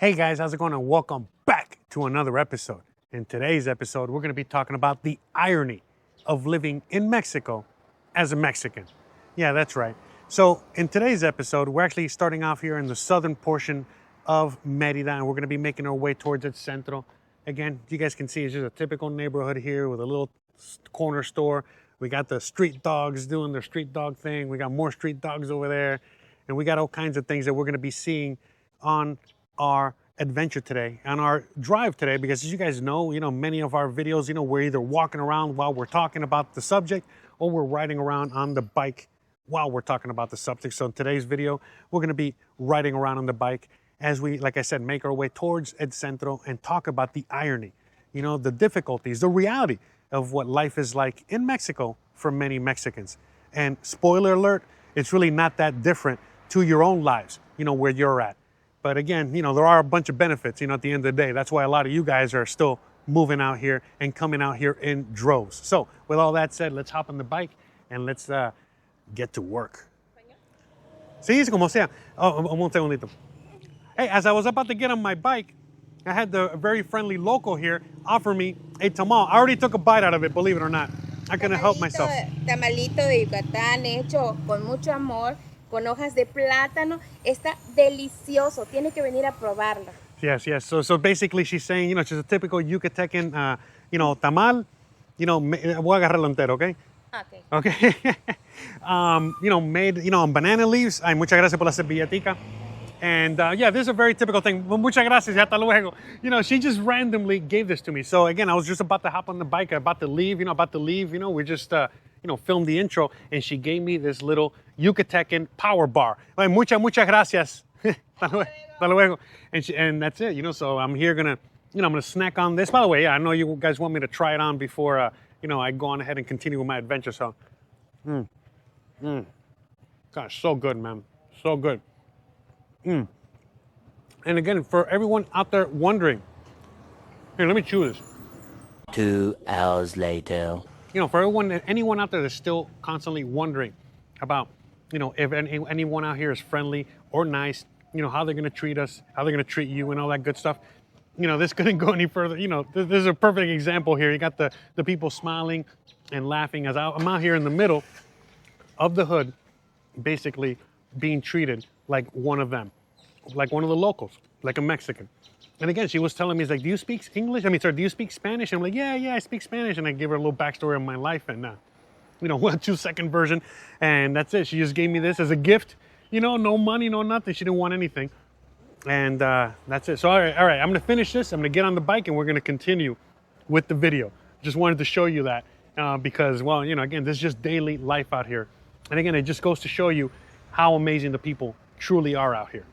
Hey guys, how's it going? And welcome back to another episode. In today's episode, we're going to be talking about the irony of living in Mexico as a Mexican. Yeah, that's right. So in today's episode, we're actually starting off here in the southern portion of Merida, and we're going to be making our way towards El Centro. Again, you guys can see it's just a typical neighborhood here with a little corner store. We got the street dogs doing their street dog thing. We got more street dogs over there. And we got all kinds of things that we're going to be seeing on our adventure today, on our drive today, because as you guys know, many of our videos, we're either walking around while we're talking about the subject or we're riding around on the bike while we're talking about the subject. So in today's video, we're going to be riding around on the bike as we, like I said, make our way towards El Centro and talk about the irony, the difficulties, the reality of what life is like in Mexico for many Mexicans. And spoiler alert, it's really not that different to your own lives, where you're at. But again, there are a bunch of benefits, at the end of the day. That's why a lot of you guys are still moving out here and coming out here in droves. So with all that said, let's hop on the bike and let's get to work. Sí, como sea. Oh, un segundito. Hey, as I was about to get on my bike, I had the very friendly local here offer me a tamal. I already took a bite out of it, believe it or not. I couldn't help myself. Tamalito de Yucatán hecho con mucho amor, con hojas de plátano. Está delicioso. Tiene que venir a probarlo. Yes. So basically she's saying, she's a typical Yucatecan, tamal, voy a agarrarlo entero, okay? Okay. Made, on banana leaves. Ay, muchas gracias por la servilletica. And this is a very typical thing. Muchas gracias, hasta luego. She just randomly gave this to me. So again, I was just about to hop on the bike, about to leave. We just, filmed the intro, and she gave me this little Yucatecan power bar. Like, muchas gracias. Hasta luego. And that's it, so I'm here I'm gonna snack on this. By the way, I know you guys want me to try it on before, I go on ahead and continue with my adventure. So, gosh, so good, man. So good. And again, for everyone out there wondering, here, let me chew this. 2 hours later. For anyone out there that's still constantly wondering about, if anyone out here is friendly or nice, how they're going to treat us, how they're going to treat you and all that good stuff. This couldn't go any further. This is a perfect example here. You got the people smiling and laughing as I'm out here in the middle of the hood, basically being treated like one of them, like one of the locals, like a Mexican. And again, she was telling me, do you speak English? Do you speak Spanish? And I'm like, yeah, I speak Spanish. And I give her a little backstory of my life and, 2-second version. And that's it. She just gave me this as a gift, no money, no nothing. She didn't want anything. And that's it. So, all right, I'm going to finish this. I'm going to get on the bike and we're going to continue with the video. Just wanted to show you that because, again, this is just daily life out here. And again, it just goes to show you how amazing the people truly are out here.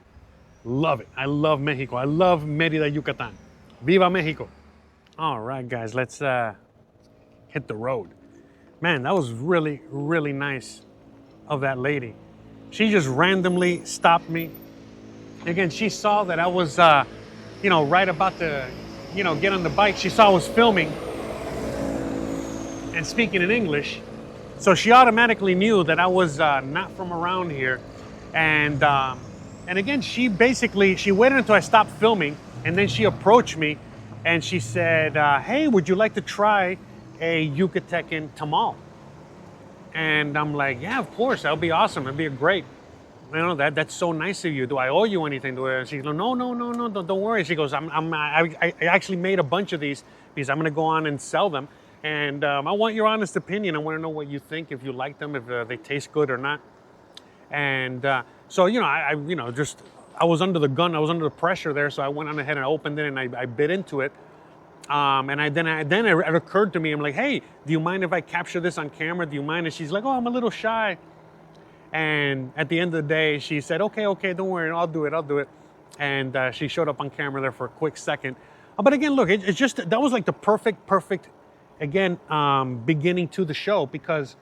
Love it. I love Mexico. I love Merida Yucatan. Viva Mexico. All right, guys, let's hit the road. Man, that was really, really nice of that lady. She just randomly stopped me. Again, she saw that I was, right about to, get on the bike. She saw I was filming and speaking in English. So she automatically knew that I was not from around here. And again, she waited until I stopped filming, and then she approached me and she said, hey, would you like to try a Yucatecan tamal? And I'm like, yeah, of course, that would be awesome. It'd be great. That's so nice of you. Do I owe you anything? She goes, no, don't worry. She goes, I actually made a bunch of these because I'm going to go on and sell them. And I want your honest opinion. I want to know what you think, if you like them, if they taste good or not. And so, I was under the gun. I was under the pressure there. So I went on ahead and I opened it and I bit into it. And then it occurred to me, I'm like, hey, do you mind if I capture this on camera? Do you mind? And she's like, oh, I'm a little shy. And at the end of the day, she said, okay, don't worry. I'll do it. And she showed up on camera there for a quick second. But again, look, it's just, that was like the perfect, again, beginning to the show, because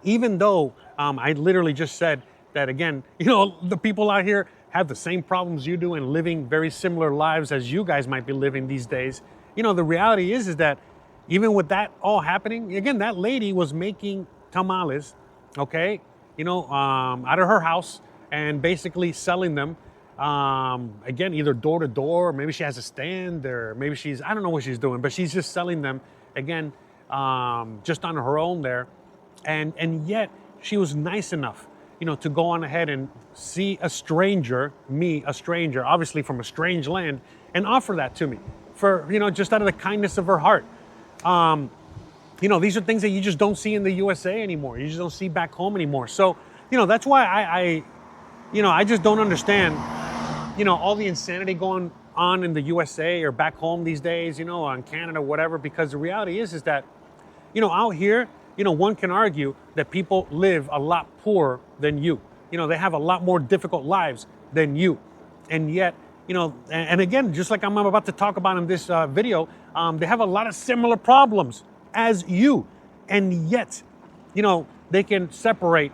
even though I literally just said that, again, the people out here have the same problems you do and living very similar lives as you guys might be living these days. The reality is that even with that all happening, again, that lady was making tamales, okay, out of her house and basically selling them again, either door to door, or maybe she has a stand, or maybe I don't know what she's doing, but she's just selling them, again, just on her own there. And yet she was nice enough, to go on ahead and see a stranger, obviously from a strange land, and offer that to me for, just out of the kindness of her heart. These are things that you just don't see in the USA anymore. You just don't see back home anymore. So, that's why I just don't understand, all the insanity going on in the USA or back home these days, or in Canada, whatever, because the reality is that, out here, one can argue that people live a lot poorer than you. They have a lot more difficult lives than you. And yet, and again, just like I'm about to talk about in this video, they have a lot of similar problems as you. And yet, they can separate,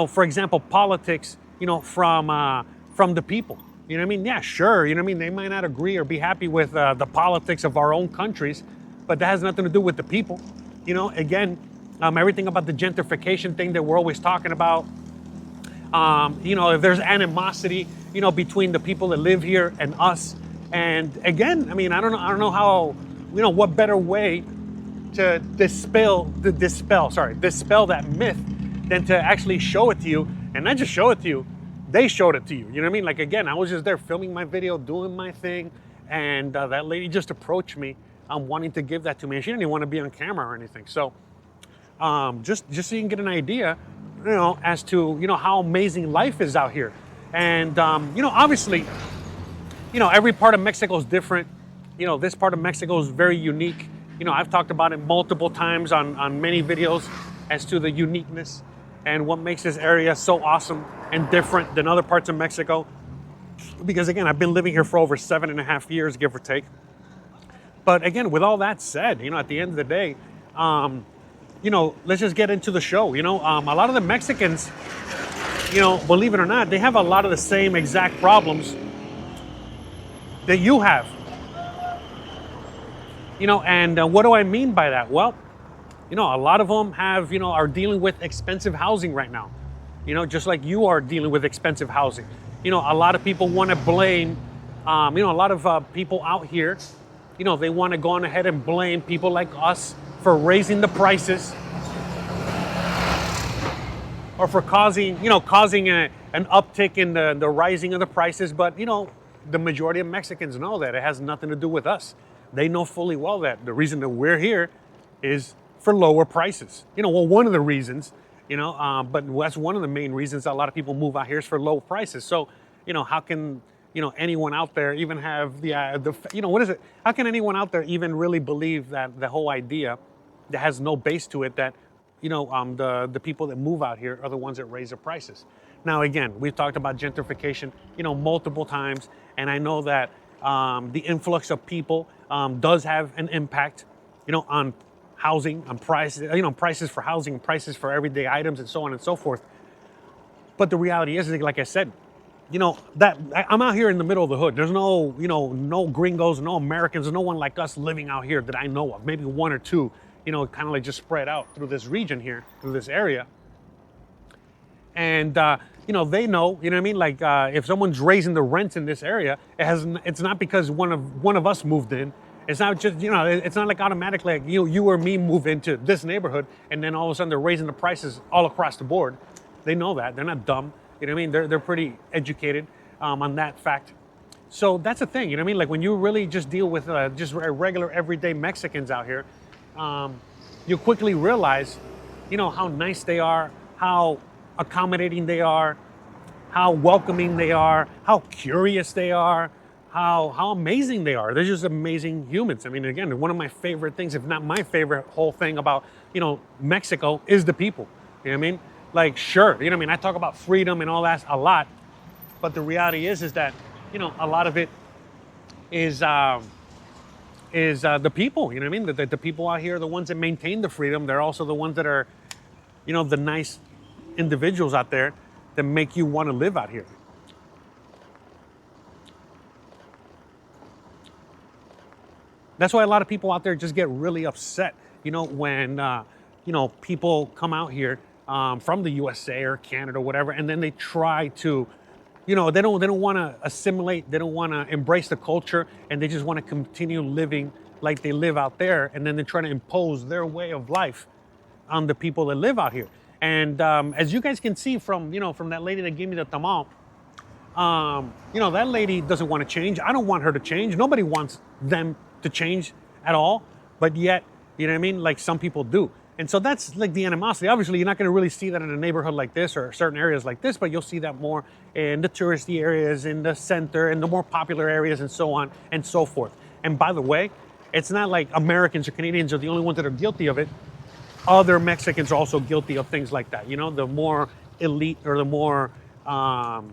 for example, politics, from the people. You know what I mean? Yeah, sure. You know what I mean? They might not agree or be happy with the politics of our own countries, but that has nothing to do with the people. Again, everything about the gentrification thing that we're always talking about. If there's animosity, between the people that live here and us. And again, I mean, I don't know how, what better way to dispel that myth than to actually show it to you, and not just show it to you, they showed it to you. You know what I mean? Like, again, I was just there filming my video, doing my thing, and that lady just approached me, wanting to give that to me, and she didn't even want to be on camera or anything. So, just so you can get an idea, as to how amazing life is out here, and obviously, every part of Mexico is different. This part of Mexico is very unique. I've talked about it multiple times on many videos as to the uniqueness and what makes this area so awesome and different than other parts of Mexico. Because again, I've been living here for over 7.5 years, give or take. But again, with all that said, at the end of the day, let's just get into the show. A lot of the Mexicans, believe it or not, they have a lot of the same exact problems that you have. And what do I mean by that? Well, a lot of them are dealing with expensive housing right now. Just like you are dealing with expensive housing. A lot of people want to blame, a lot of people out here, they want to go on ahead and blame people like us for raising the prices, or for causing an uptick in the rising of the prices. But, the majority of Mexicans know that it has nothing to do with us. They know fully well that the reason that we're here is for lower prices. One of the reasons, but that's one of the main reasons a lot of people move out here is for low prices. So, how can, anyone out there even have what is it? How can anyone out there even really believe that the whole idea that has no base to it, that, the people that move out here are the ones that raise the prices? Now, again, we've talked about gentrification, multiple times, and I know that the influx of people does have an impact, on housing, on prices, prices for housing, prices for everyday items, and so on and so forth. But the reality is, like I said, that I'm out here in the middle of the hood. There's no, no gringos, no Americans, no one like us living out here that I know of. Maybe one or two, kind of like just spread out through this region here, through this area. And, they know, you know what I mean? Like, if someone's raising the rents in this area, it's not because one of us moved in. It's not just, it's not like automatically like you or me move into this neighborhood and then all of a sudden they're raising the prices all across the board. They know that. They're not dumb. You know what I mean? They're pretty educated on that fact. So that's the thing, you know what I mean? Like, when you really just deal with just regular everyday Mexicans out here, you quickly realize, how nice they are, how accommodating they are, how welcoming they are, how curious they are, how amazing they are. They're just amazing humans. I mean, again, one of my favorite things, if not my favorite whole thing about, Mexico is the people. You know what I mean? Like, sure, you know what I mean? I talk about freedom and all that a lot, but the reality is that, a lot of it is the people, you know what I mean? The people out here are the ones that maintain the freedom. They're also the ones that are, the nice individuals out there that make you want to live out here. That's why a lot of people out there just get really upset, when, people come out here from the USA or Canada or whatever, and then they try to, they don't want to assimilate, they don't want to embrace the culture, and they just want to continue living like they live out there, and then they're trying to impose their way of life on the people that live out here. And as you guys can see from that lady that gave me the tamal, that lady doesn't want to change. I don't want her to change. Nobody wants them to change at all, but yet, you know what I mean? Like some people do. And so that's like the animosity. Obviously, you're not going to really see that in a neighborhood like this or certain areas like this, but you'll see that more in the touristy areas, in the center, in the more popular areas, and so on and so forth. And by the way, it's not like Americans or Canadians are the only ones that are guilty of it. Other Mexicans are also guilty of things like that. The more elite or the more, you know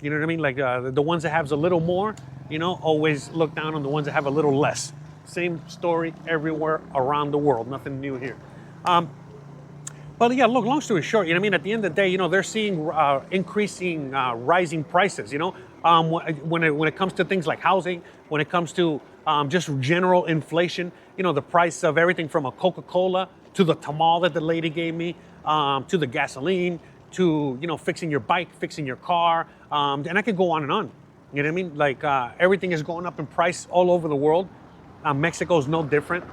what I mean? Like the ones that have a little more, always look down on the ones that have a little less. Same story everywhere around the world. Nothing new here. But yeah, look, long story short, at the end of the day, they're seeing increasing, rising prices, when it comes to things like housing, when it comes to just general inflation, the price of everything from a Coca-Cola to the tamal that the lady gave me, to the gasoline, to, fixing your bike, fixing your car, and I could go on and on. You know what I mean? Like everything is going up in price all over the world. Mexico is no different.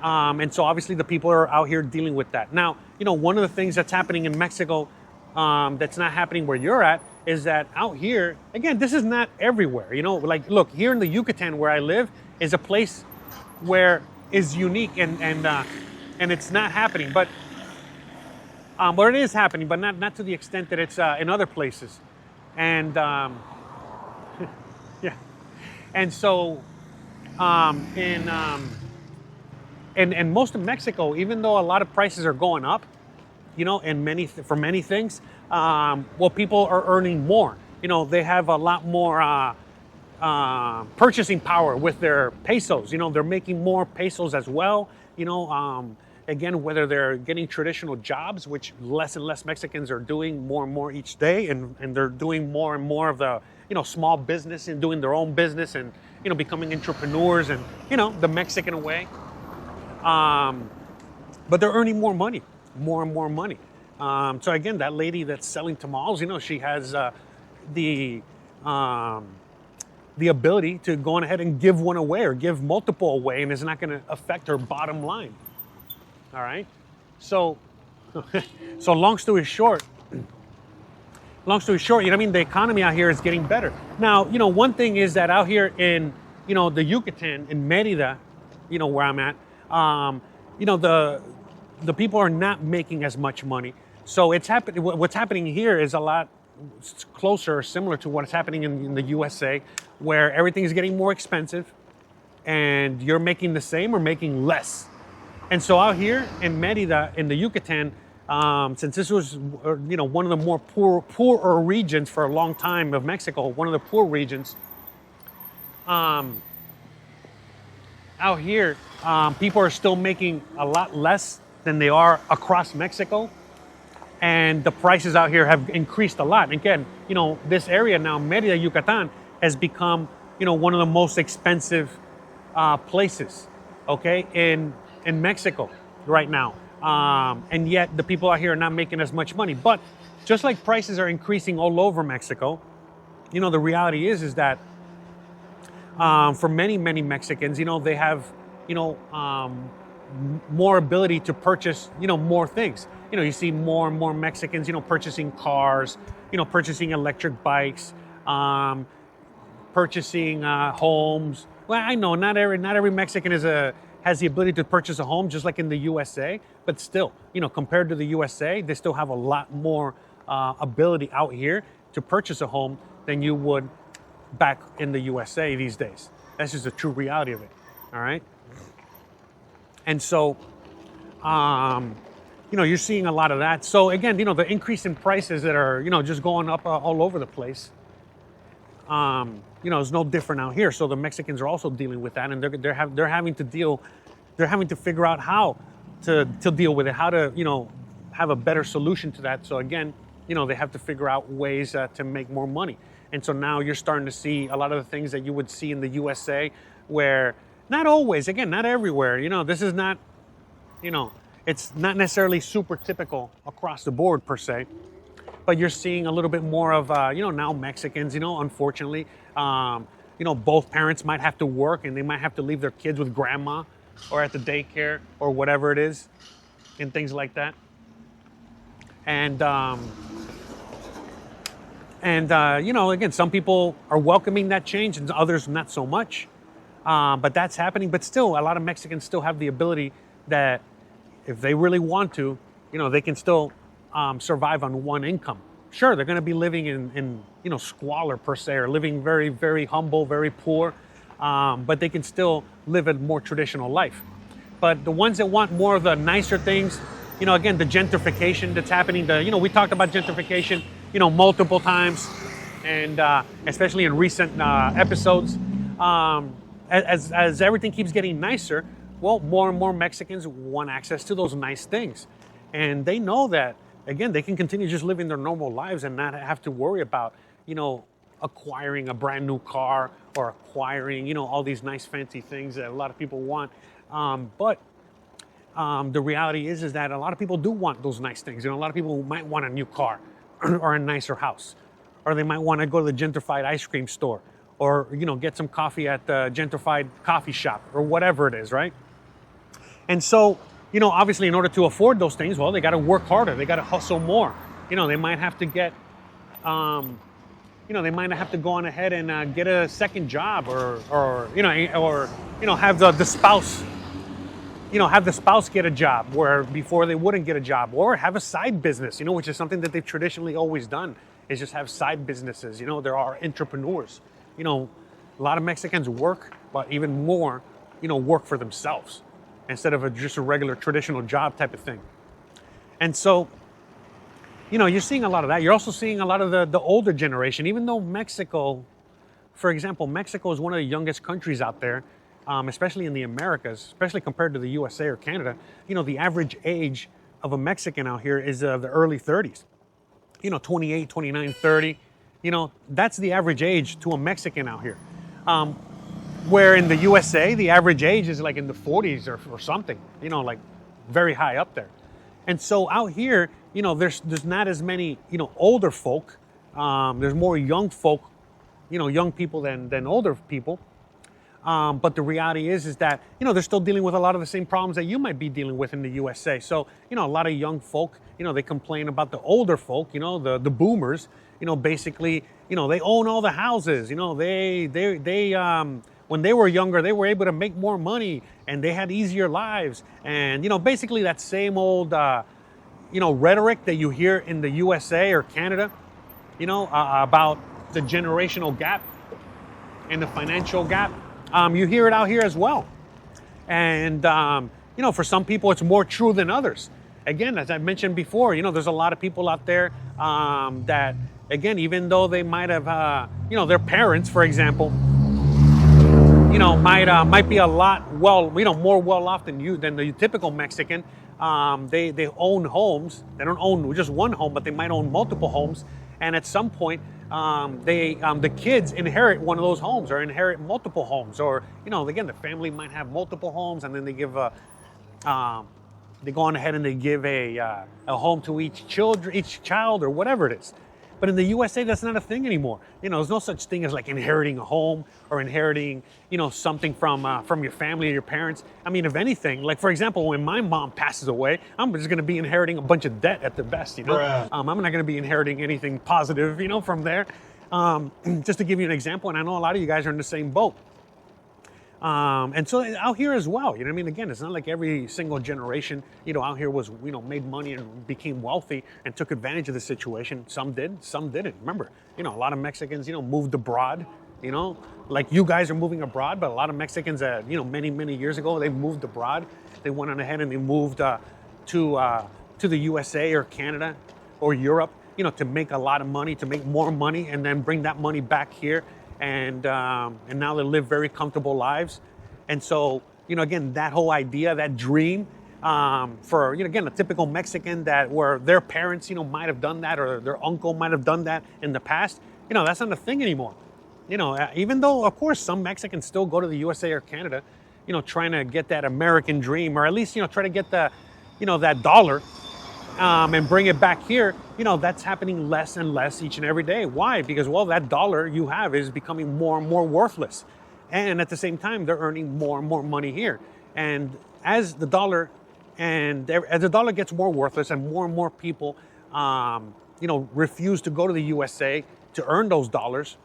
And so obviously the people are out here dealing with that. Now, one of the things that's happening in Mexico that's not happening where you're at is that out here, again, this is not everywhere. Like, look, here in the Yucatan where I live is a place where is unique and it's not happening. But it is happening, but not to the extent that it's in other places. And yeah. And so in most of Mexico, even though a lot of prices are going up, for many things, people are earning more. They have a lot more purchasing power with their pesos. They're making more pesos as well. Again, whether they're getting traditional jobs, which less and less Mexicans are doing more and more each day, and they're doing more and more of the small business and doing their own business and becoming entrepreneurs and the Mexican way. But they're earning more money, more and more money. So again, that lady that's selling tamales, she has the ability to go on ahead and give one away or give multiple away, and it's not going to affect her bottom line. All right. So, long story short, the economy out here is getting better. Now, one thing is that out here in, the Yucatan, in Merida, where I'm at, the people are not making as much money. So what's happening here is a lot closer or similar to what's happening in the USA, where everything is getting more expensive and you're making the same or making less. And so out here in Merida, in the Yucatan, since this was, one of the more poorer regions for a long time of Mexico, one of the poor regions, out here, people are still making a lot less than they are across Mexico. And the prices out here have increased a lot. And again, this area now, Merida Yucatan, has become, one of the most expensive places, okay, in Mexico right now. And yet the people out here are not making as much money. But just like prices are increasing all over Mexico, the reality is that for many Mexicans, they have, more ability to purchase, more things. You see more and more Mexicans, purchasing cars, purchasing electric bikes, purchasing homes. Well, I know not every Mexican has the ability to purchase a home, just like in the USA, but still, compared to the USA, they still have a lot more ability out here to purchase a home than you would back in the USA these days. That's just the true reality of it, all right? And so, you're seeing a lot of that. So again, the increase in prices that are, just going up all over the place, is no different out here. So the Mexicans are also dealing with that, and they're having to figure out how to deal with it, how to, have a better solution to that. So again, they have to figure out ways to make more money. And so now you're starting to see a lot of the things that you would see in the USA, where not always, again, not everywhere, this is not, it's not necessarily super typical across the board per se, but you're seeing a little bit more of, now Mexicans, unfortunately, both parents might have to work and they might have to leave their kids with grandma or at the daycare or whatever it is and things like that. And again, some people are welcoming that change and others not so much. But that's happening. But still, a lot of Mexicans still have the ability that if they really want to, they can still survive on one income. Sure, they're going to be living in squalor per se, or living very, very humble, very poor, but they can still live a more traditional life. But the ones that want more of the nicer things, again, the gentrification that's happening, we talked about gentrification, multiple times, and especially in recent episodes. As everything keeps getting nicer, well, more and more Mexicans want access to those nice things. And they know that, again, they can continue just living their normal lives and not have to worry about, acquiring a brand new car or acquiring, all these nice fancy things that a lot of people want. But the reality is that a lot of people do want those nice things. A lot of people might want a new car or a nicer house, or they might want to go to the gentrified ice cream store, or get some coffee at the gentrified coffee shop, or whatever it is, right? And so, obviously, in order to afford those things, well, they got to work harder. They got to hustle more. They might have to get, they might have to go on ahead and get a second job, or have the spouse, have the spouse get a job where before they wouldn't get a job, or have a side business, which is something that they've traditionally always done, is just have side businesses. There are entrepreneurs. A lot of Mexicans work, but even more, work for themselves instead of just a regular traditional job type of thing. And so, you're seeing a lot of that. You're also seeing a lot of the older generation, even though Mexico, for example, Mexico is one of the youngest countries out there, especially in the Americas, especially compared to the USA or Canada. The average age of a Mexican out here is the early 30s, 28, 29, 30. That's the average age to a Mexican out here. Where in the USA, the average age is like in the 40s or something, like very high up there. And so out here, there's not as many, older folk. There's more young folk, young people than older people. But the reality is that, they're still dealing with a lot of the same problems that you might be dealing with in the USA. So, a lot of young folk, they complain about the older folk, the boomers, basically, they own all the houses, when they were younger, they were able to make more money and they had easier lives. And, basically that same old, rhetoric that you hear in the USA or Canada, about the generational gap and the financial gap. You hear it out here as well. And, for some people, it's more true than others. Again, as I mentioned before, there's a lot of people out there that, again, even though they might have, their parents, for example, might be a lot more well off than the typical Mexican. They own homes. They don't own just one home, but they might own multiple homes. And at some point, the kids inherit one of those homes or inherit multiple homes, or again, the family might have multiple homes, and then they give they go on ahead and they give a home to each child or whatever it is. But in the USA, that's not a thing anymore. There's no such thing as like inheriting a home or inheriting, something from your family or your parents. I mean, if anything, like for example, when my mom passes away, I'm just going to be inheriting a bunch of debt at the best. I'm not going to be inheriting anything positive, from there. Just to give you an example, and I know a lot of you guys are in the same boat. And so out here as well, again, it's not like every single generation, out here was, made money and became wealthy and took advantage of the situation. Some did, some didn't. Remember, a lot of Mexicans, moved abroad, like you guys are moving abroad, but a lot of Mexicans, many, many years ago, they moved abroad. They went on ahead and they moved to the USA or Canada or Europe, to make a lot of money, to make more money, and then bring that money back here. And now they live very comfortable lives. And so, again, that whole idea, that dream for, again, a typical Mexican where their parents, might have done that, or their uncle might have done that in the past, that's not a thing anymore. Even though, of course, some Mexicans still go to the USA or Canada, trying to get that American dream, or at least, try to get the, that dollar, and bring it back here, that's happening less and less each and every day. Why? Because, well, that dollar you have is becoming more and more worthless. And at the same time, they're earning more and more money here. And as the dollar gets more worthless and more people, refuse to go to the USA to earn those dollars,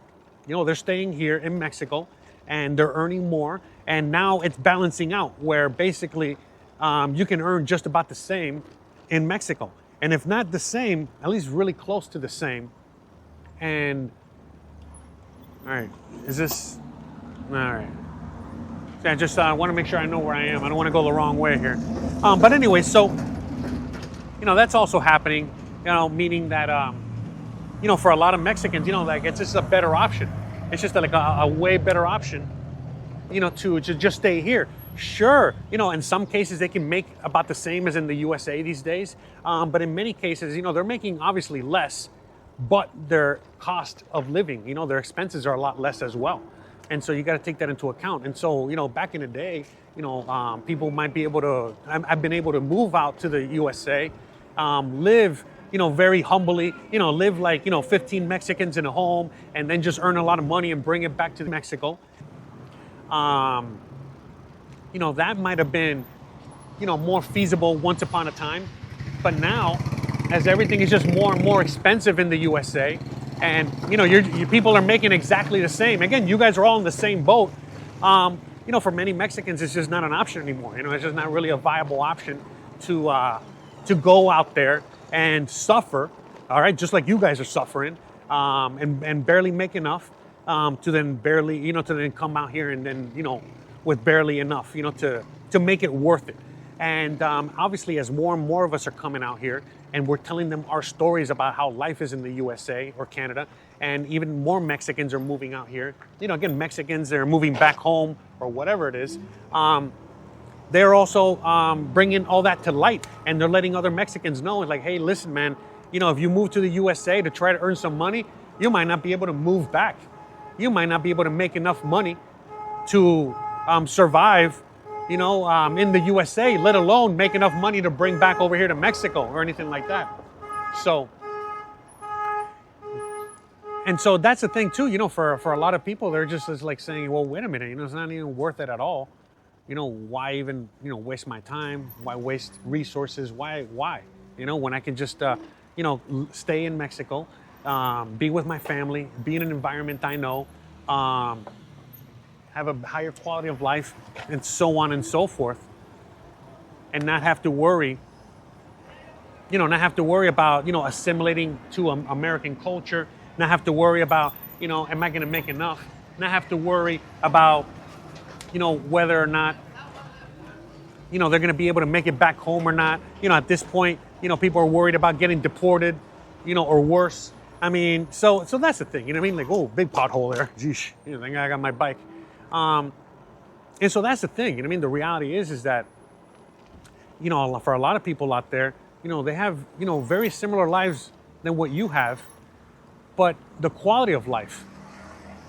they're staying here in Mexico and they're earning more. And now it's balancing out where basically you can earn just about the same in Mexico. And if not the same, at least really close to the same. And, all right, is this, all right. I just want to make sure I know where I am. I don't want to go the wrong way here. But anyway, so, that's also happening, meaning that, for a lot of Mexicans, like it's just a better option. It's just like a way better option, to just stay here. Sure, in some cases they can make about the same as in the USA these days. But in many cases, they're making obviously less, but their cost of living, their expenses are a lot less as well. And so you got to take that into account. And so, back in the day, people might be able to, I've been able to move out to the USA, live, very humbly, live like, 15 Mexicans in a home and then just earn a lot of money and bring it back to Mexico. That might have been, more feasible once upon a time. But now, as everything is just more and more expensive in the USA, and your people are making exactly the same. Again, you guys are all in the same boat. For many Mexicans, it's just not an option anymore. It's just not really a viable option to go out there and suffer. All right, just like you guys are suffering, and barely make enough to then barely, to then come out here and then with barely enough, to make it worth it. And obviously, as more and more of us are coming out here and we're telling them our stories about how life is in the USA or Canada, and even more Mexicans are moving out here, again, Mexicans that are moving back home or whatever it is, they're also bringing all that to light, and they're letting other Mexicans know, like, hey, listen, man, if you move to the USA to try to earn some money, you might not be able to move back. You might not be able to make enough money to survive in the USA, let alone make enough money to bring back over here to Mexico or anything like that. So that's the thing too, for a lot of people, they're just like saying, well, wait a minute, it's not even worth it at all. Why even, waste my time? Why waste resources? Why, when I can just, stay in Mexico, be with my family, be in an environment I know, have a higher quality of life, and so on and so forth, and not have to worry, about, assimilating to American culture, not have to worry about, am I going to make enough, not have to worry about, whether or not, they're going to be able to make it back home or not. At this point, people are worried about getting deported, or worse. I mean, so that's the thing, like, oh, big pothole there. Geesh, I got my bike. And so that's the thing, the reality is that, for a lot of people out there, they have, very similar lives than what you have, but the quality of life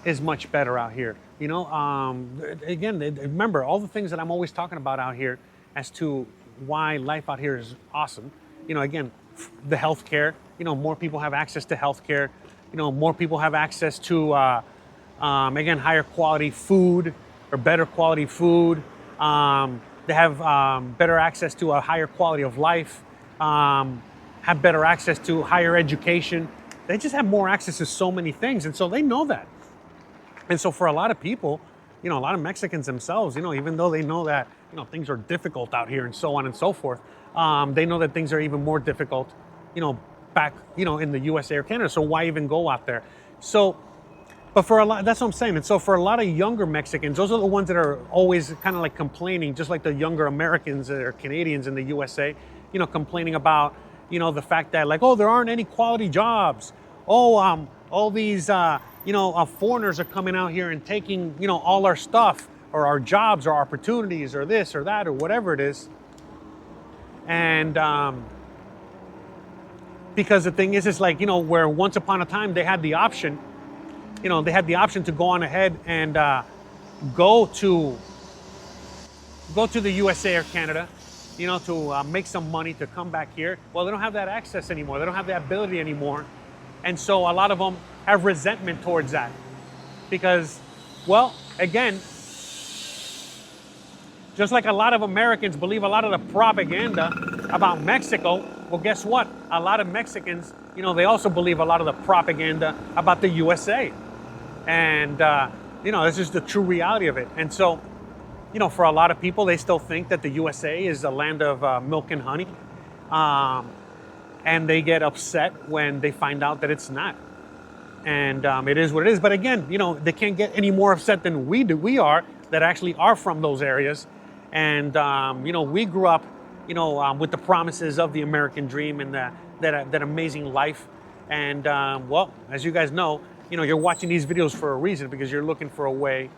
is much better out here. Again, remember all the things that I'm always talking about out here as to why life out here is awesome. Again, the healthcare, more people have access to healthcare, more people have access to, again, higher quality food or better quality food. They have better access to a higher quality of life, have better access to higher education. They just have more access to so many things. And so they know that. And so for a lot of people, a lot of Mexicans themselves, even though they know that, things are difficult out here and so on and so forth, they know that things are even more difficult, back, in the USA or Canada. So why even go out there? So, but for a lot, that's what I'm saying. And so for a lot of younger Mexicans, those are the ones that are always kind of like complaining, just like the younger Americans or Canadians in the USA, complaining about, the fact that like, oh, there aren't any quality jobs. Oh, all these, foreigners are coming out here and taking, all our stuff or our jobs or opportunities or this or that or whatever it is. And because the thing is like, where once upon a time they had the option, to go on ahead and go to the USA or Canada to make some money to come back here. Well, they don't have that access anymore. They don't have that ability anymore. And so a lot of them have resentment towards that because, well, again, just like a lot of Americans believe a lot of the propaganda about Mexico, well, guess what? A lot of Mexicans, they also believe a lot of the propaganda about the USA. And, this is the true reality of it. And so, for a lot of people, they still think that the USA is a land of milk and honey. And they get upset when they find out that it's not. And it is what it is. But again, they can't get any more upset than we are that actually are from those areas. And, we grew up, with the promises of the American dream and that amazing life. And, well, as you guys know, you're watching these videos for a reason because you're looking for a way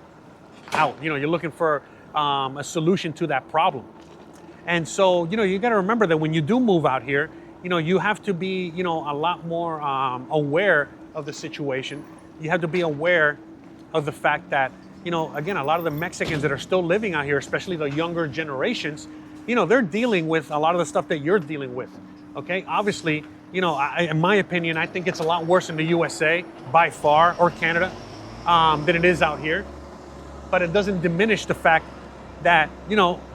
out. You're looking for a solution to that problem. And so, you got to remember that when you do move out here, you have to be, a lot more aware of the situation. You have to be aware of the fact that, again, a lot of the Mexicans that are still living out here, especially the younger generations, they're dealing with a lot of the stuff that you're dealing with. Okay, obviously, in my opinion, I think it's a lot worse in the USA by far, or Canada, than it is out here. But it doesn't diminish the fact that,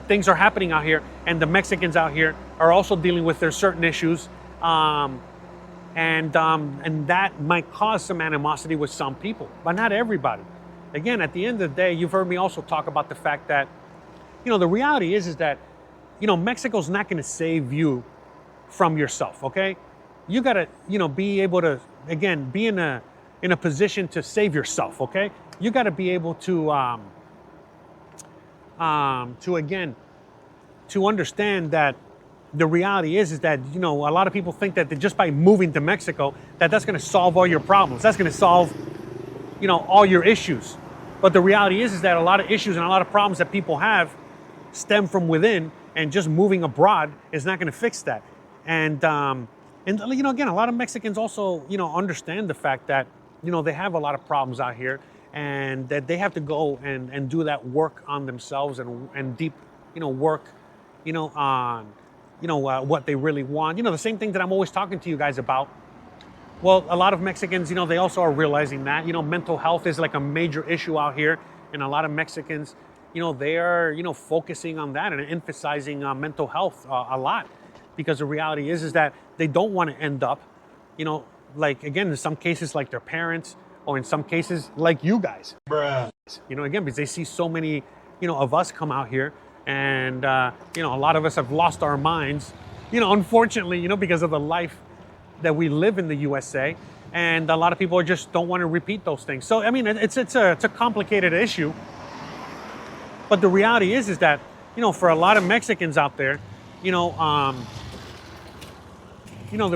things are happening out here, and the Mexicans out here are also dealing with their certain issues, and that might cause some animosity with some people, but not everybody. Again, at the end of the day, you've heard me also talk about the fact that, the reality is that, Mexico's not going to save you from yourself. Okay, you got to, be able to, again, be in a position to save yourself. Okay, you got to be able to understand that the reality is that, a lot of people think that just by moving to Mexico, that's going to solve all your problems. That's going to solve, all your issues. But the reality is that a lot of issues and a lot of problems that people have stem from within, and just moving abroad is not going to fix that. And again, a lot of Mexicans also, understand the fact that, they have a lot of problems out here, and that they have to go and do that work on themselves and deep, work, on, what they really want. The same thing that I'm always talking to you guys about. Well, a lot of Mexicans, they also are realizing that, mental health is like a major issue out here. And a lot of Mexicans, they are, focusing on that and emphasizing mental health a lot. Because the reality is that they don't want to end up, like, again, in some cases, like their parents, or in some cases, like you guys. Bruh. Again, because they see so many, of us come out here, and, a lot of us have lost our minds, unfortunately, because of the life that we live in the USA. And a lot of people just don't want to repeat those things. So, I mean, it's a complicated issue. But the reality is that, for a lot of Mexicans out there, the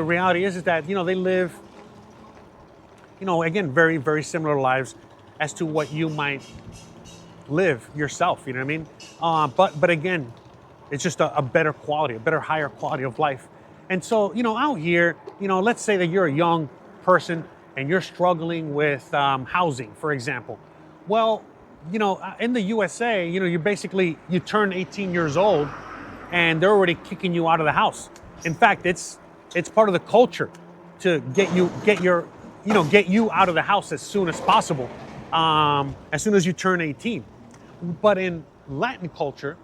reality is that, they live, again, very, very similar lives as to what you might live yourself, you know what I mean? But again, it's just a better quality, a better, higher quality of life. And so, out here, let's say that you're a young person and you're struggling with housing, for example. Well, in the USA, you turn 18 years old and they're already kicking you out of the house. In fact, it's part of the culture to get you out of the house as soon as possible, as soon as you turn 18. But in Latin culture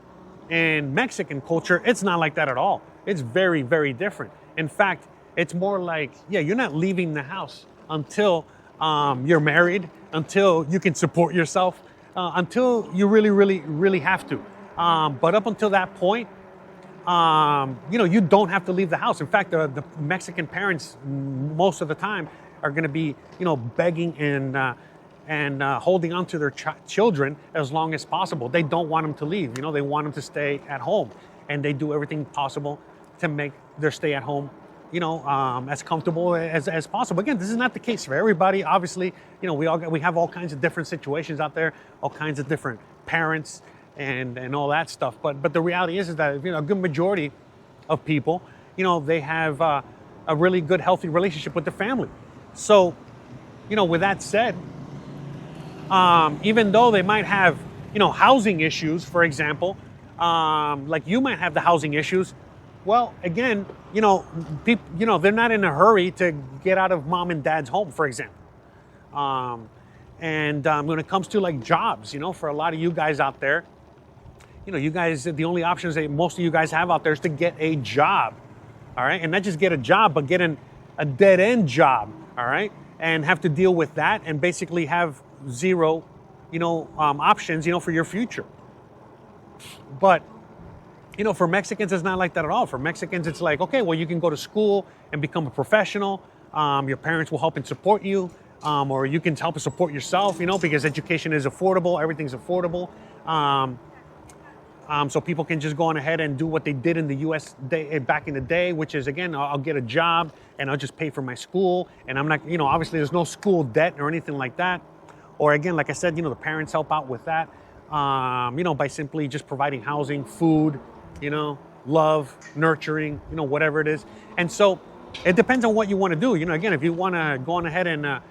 and Mexican culture, it's not like that at all. It's very, very different. In fact, it's more like, you're not leaving the house until you're married, until you can support yourself, until you really, really, really have to. But up until that point, you don't have to leave the house. In fact, the Mexican parents, most of the time, are going to be, begging and holding on to their children as long as possible. They don't want them to leave. They want them to stay at home, and they do everything possible to make their stay at home, as comfortable as possible. Again, this is not the case for everybody. Obviously, we have all kinds of different situations out there, all kinds of different parents and all that stuff. But the reality is that a good majority of people, they have a really good, healthy relationship with their family. So, with that said, even though they might have, housing issues, for example, like you might have the housing issues. Well, again, people, they're not in a hurry to get out of mom and dad's home, for example. And when it comes to like jobs, for a lot of you guys out there, you guys, the only options that most of you guys have out there is to get a job, all right? And not just get a job, but get a dead-end job, all right? And have to deal with that and basically have zero, options, for your future. But, for Mexicans, it's not like that at all. For Mexicans, it's like, okay, well, you can go to school and become a professional. Your parents will help and support you. Or you can help and support yourself, because education is affordable. Everything's affordable. So people can just go on ahead and do what they did in the U.S. back in the day, which is, again, I'll get a job and I'll just pay for my school. And I'm not, obviously there's no school debt or anything like that. Or again, like I said, the parents help out with that, by simply just providing housing, food, love, nurturing, whatever it is. And so it depends on what you want to do. Again, if you want to go on ahead and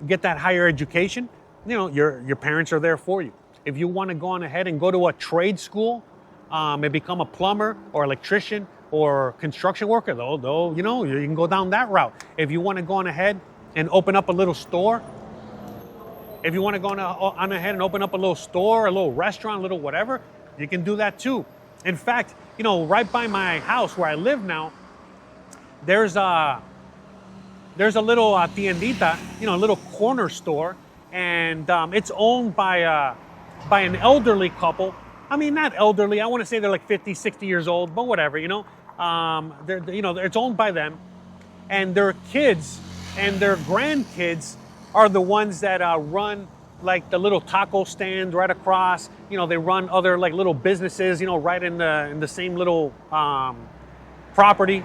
get that higher education, your parents are there for you. If you want to go on ahead and go to a trade school and become a plumber or electrician or construction worker, though, you can go down that route. If you want to go on ahead and open up a little store, if you want to go on ahead and open up a little store, a little restaurant, a little whatever, you can do that too. In fact, right by my house where I live now, there's a little tiendita, a little corner store, and it's owned by an elderly couple. I mean, not elderly. I want to say they're like 50, 60 years old, but whatever, it's owned by them, and their kids and their grandkids are the ones that run like the little taco stand right across. They run other like little businesses, right in the same little property.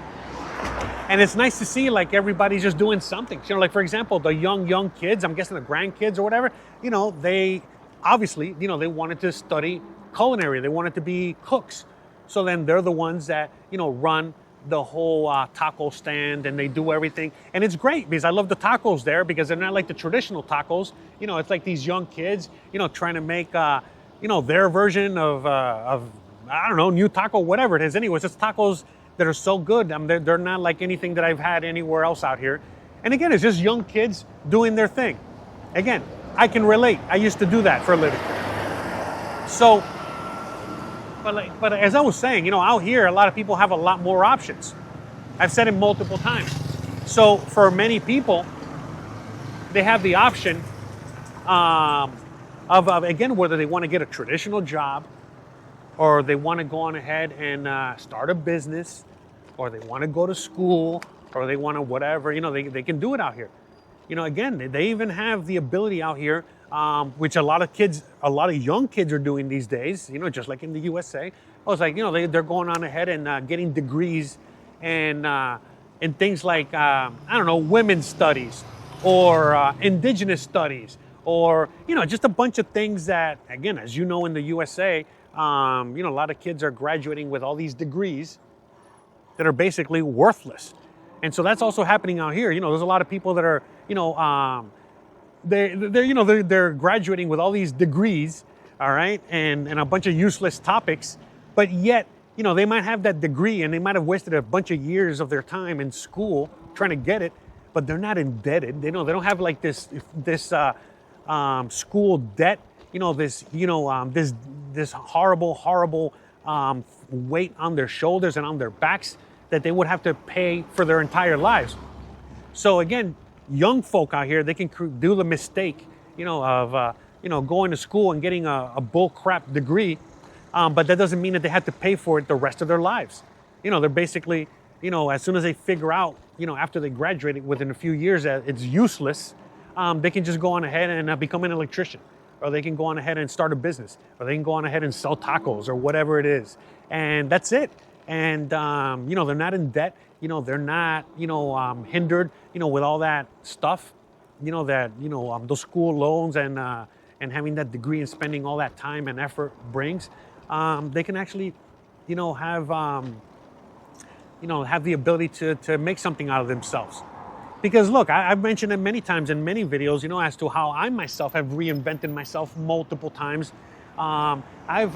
And it's nice to see like everybody's just doing something. Like for example, the young kids, I'm guessing the grandkids or whatever, they obviously, they wanted to study culinary. They wanted to be cooks. So then they're the ones that, run the whole taco stand, and they do everything. And it's great because I love the tacos there because they're not like the traditional tacos. It's like these young kids, trying to make, their version of I don't know, new taco, whatever it is. Anyways, it's tacos that are so good. They're not like anything that I've had anywhere else out here. And again, it's just young kids doing their thing. Again, I can relate. I used to do that for a living. So, but as I was saying, out here, a lot of people have a lot more options. I've said it multiple times. So for many people, they have the option of again, whether they want to get a traditional job, or they want to go on ahead and start a business, or they want to go to school, or they want to whatever, they can do it out here. Again, they even have the ability out here, which a lot of young kids are doing these days, just like in the USA. I was like, they're going on ahead and getting degrees and in things like, I don't know, women's studies or indigenous studies, or, just a bunch of things that, again, as you know, in the USA, a lot of kids are graduating with all these degrees that are basically worthless. And so that's also happening out here. There's a lot of people that are, they're graduating with all these degrees, all right, and a bunch of useless topics, but yet, they might have that degree and they might have wasted a bunch of years of their time in school trying to get it, but they're not indebted. They don't have like this school debt, this horrible weight on their shoulders and on their backs that they would have to pay for their entire lives. So again, young folk out here, they can do the mistake, of going to school and getting a bull crap degree, but that doesn't mean that they have to pay for it the rest of their lives. They're basically, as soon as they figure out, after they graduate within a few years that it's useless, they can just go on ahead and become an electrician, or they can go on ahead and start a business, or they can go on ahead and sell tacos or whatever it is. And that's it. And, they're not in debt, they're not, hindered, with all that stuff, those school loans and having that degree and spending all that time and effort brings. They can actually, have the ability to make something out of themselves. Because look, I've mentioned it many times in many videos, as to how I myself have reinvented myself multiple times. I've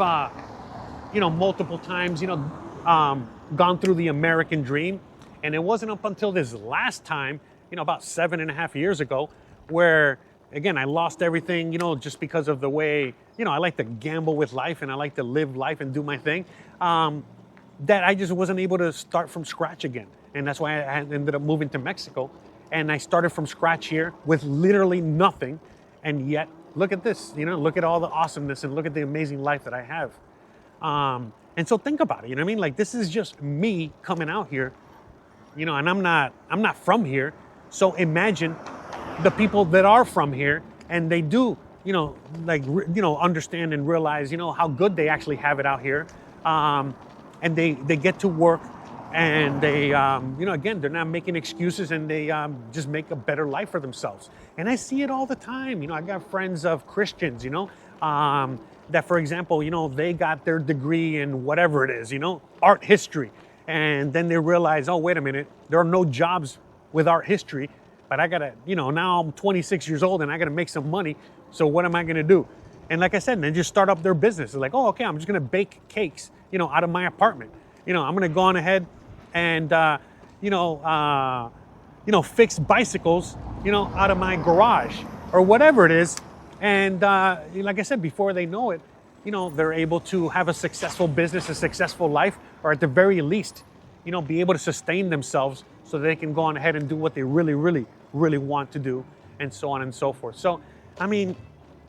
multiple times, gone through the American dream. And it wasn't up until this last time, about 7.5 years ago, where, again, I lost everything, just because of the way, I like to gamble with life and I like to live life and do my thing, that I just wasn't able to start from scratch again. And that's why I ended up moving to Mexico. And I started from scratch here with literally nothing. And yet, look at this, look at all the awesomeness and look at the amazing life that I have. And so think about it, Like, this is just me coming out here, and I'm not from here. So imagine the people that are from here and they do, understand and realize, how good they actually have it out here. And they get to work and they, again, they're not making excuses and they just make a better life for themselves. And I see it all the time. I got friends of Christians, that, for example, they got their degree in whatever it is, art history. And then they realize, oh, wait a minute, there are no jobs with art history, but I gotta, now I'm 26 years old and I gotta make some money. So what am I gonna do? And like I said, they just start up their business. They're like, oh, okay, I'm just gonna bake cakes, out of my apartment. I'm gonna go on ahead and, fix bicycles, out of my garage or whatever it is. And like I said, before they know it, they're able to have a successful business, a successful life, or at the very least, be able to sustain themselves so they can go on ahead and do what they really, really, really want to do, and so on and so forth. So, I mean,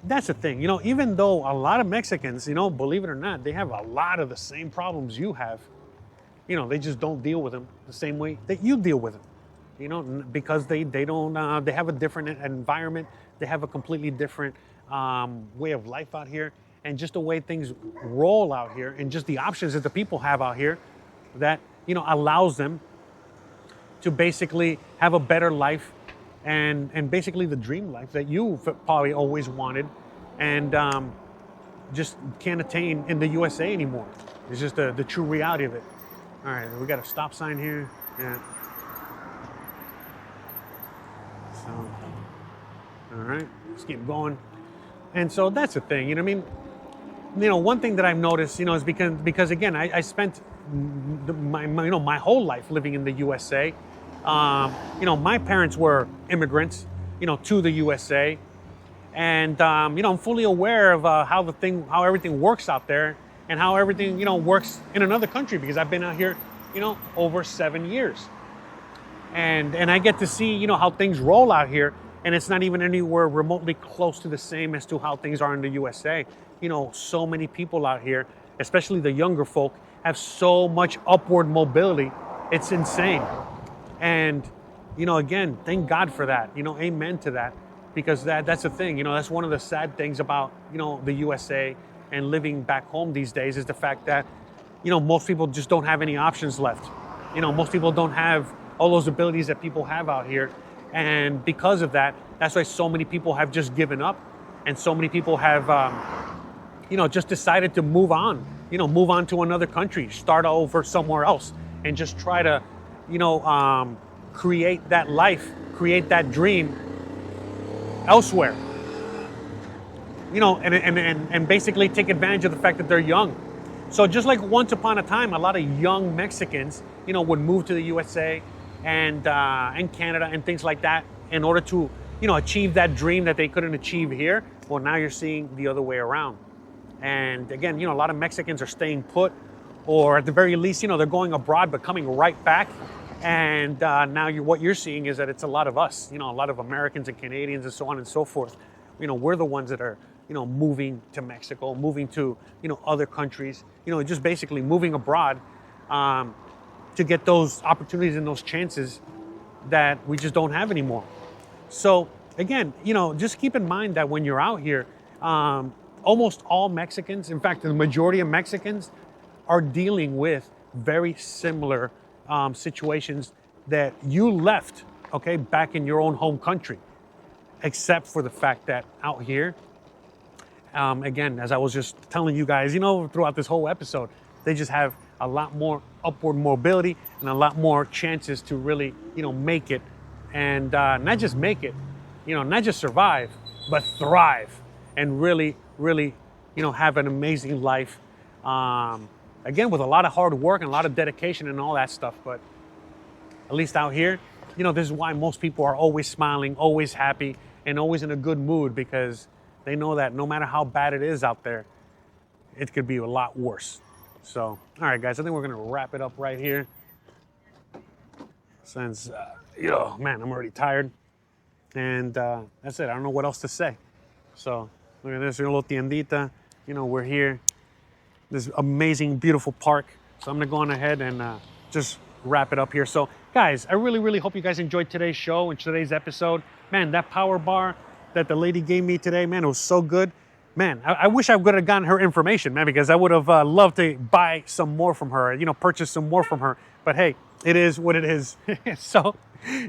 that's the thing. Even though a lot of Mexicans, believe it or not, they have a lot of the same problems you have. They just don't deal with them the same way that you deal with them. Because they don't, they have a different environment. They have a completely different way of life out here. And just the way things roll out here and just the options that the people have out here that, allows them to basically have a better life and basically the dream life that you probably always wanted and just can't attain in the USA anymore. It's just the true reality of it. All right, we got a stop sign here. Yeah. So, all right, let's keep going. And so that's the thing, one thing that I've noticed, is because again, I spent my whole life living in the USA. My parents were immigrants, to the USA, and I'm fully aware of how everything works out there and how everything works in another country because I've been out here, over 7 years, and I get to see how things roll out here. And it's not even anywhere remotely close to the same as to how things are in the USA. So many people out here, especially the younger folk, have so much upward mobility. It's insane. And, again, thank God for that. Amen to that. Because that's the thing. That's one of the sad things about, the USA and living back home these days is the fact that, most people just don't have any options left. Most people don't have all those abilities that people have out here. And because of that, that's why so many people have just given up. And so many people have, just decided to move on to another country, start over somewhere else and just try to, create that life, create that dream elsewhere, and basically take advantage of the fact that they're young. So just like once upon a time, a lot of young Mexicans, would move to the USA and Canada and things like that in order to, achieve that dream that they couldn't achieve here. Well, now you're seeing the other way around. And again, a lot of Mexicans are staying put, or at the very least, they're going abroad but coming right back. And now what you're seeing is that it's a lot of us, a lot of Americans and Canadians and so on and so forth. We're the ones that are, moving to Mexico, moving to, other countries, just basically moving abroad to get those opportunities and those chances that we just don't have anymore. So again, just keep in mind that when you're out here, almost all Mexicans, in fact, the majority of Mexicans are dealing with very similar situations that you left, okay, back in your own home country, except for the fact that out here, again, as I was just telling you guys, throughout this whole episode, they just have a lot more upward mobility and a lot more chances to really, make it and not just make it, not just survive, but thrive and really, really, have an amazing life Again, with a lot of hard work and a lot of dedication and all that stuff. But at least out here, you know, this is why most people are always smiling, always happy, and always in a good mood, because they know that no matter how bad it is out there, it could be a lot worse. So, all right, guys, I think we're going to wrap it up right here. Since, man, I'm already tired. And that's it. I don't know what else to say. So, look at this, little tiendita. You know, we're here. This amazing, beautiful park. So I'm going to go on ahead and just wrap it up here. So, guys, I really, really hope you guys enjoyed today's show and today's episode. Man, that power bar that the lady gave me today, man, it was so good. Man, I wish I would have gotten her information, man, because I would have loved to buy some more from her, you know, purchase some more from her. But hey, it is what it is. So,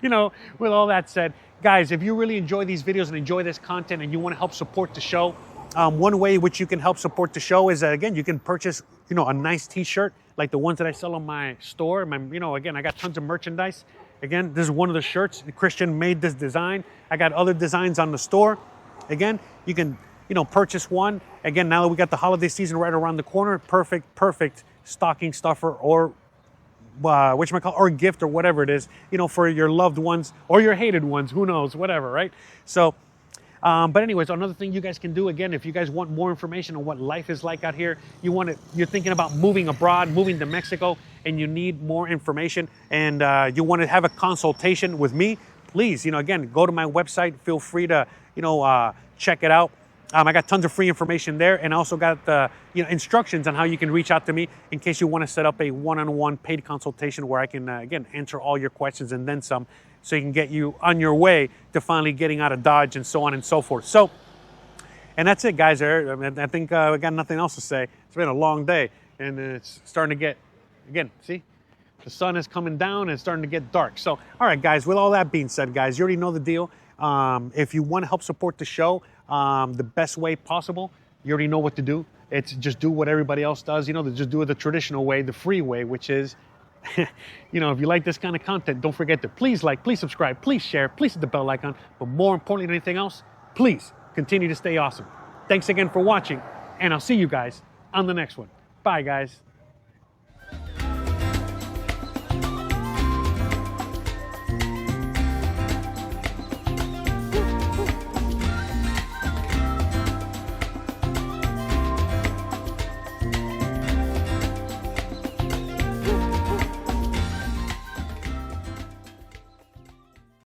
you know, with all that said, guys, if you really enjoy these videos and enjoy this content and you want to help support the show, one way which you can help support the show is, again, you can purchase, you know, a nice t-shirt like the ones that I sell on my store. You know, again, I got tons of merchandise. Again, this is one of the shirts. Christian made this design. I got other designs on the store. Again, you can, you know, purchase one. Again, now that we got the holiday season right around the corner, perfect stocking stuffer or or gift or whatever it is, you know, for your loved ones or your hated ones, who knows, whatever, right? So, but anyways, another thing you guys can do, again, if you guys want more information on what life is like out here, you're thinking about moving abroad, moving to Mexico, and you need more information, and you want to have a consultation with me, please, you know, again, go to my website, feel free to, you know, check it out. I got tons of free information there, and I also got the, you know, instructions on how you can reach out to me in case you want to set up a one-on-one paid consultation where I can, again, answer all your questions and then some, so you can get you on your way to finally getting out of Dodge and so on and so forth. So, and that's it, guys. I think I got nothing else to say. It's been a long day, and it's starting to get, again, see? The sun is coming down and it's starting to get dark. So, all right, guys, with all that being said, guys, you already know the deal. If you want to help support the show the best way possible, you already know what to do. It's just do what everybody else does. You know, just do it the traditional way, the free way, which is, you know, if you like this kind of content, don't forget to please like, please subscribe, please share, please hit the bell icon. But more importantly than anything else, please continue to stay awesome. Thanks again for watching, and I'll see you guys on the next one. Bye, guys.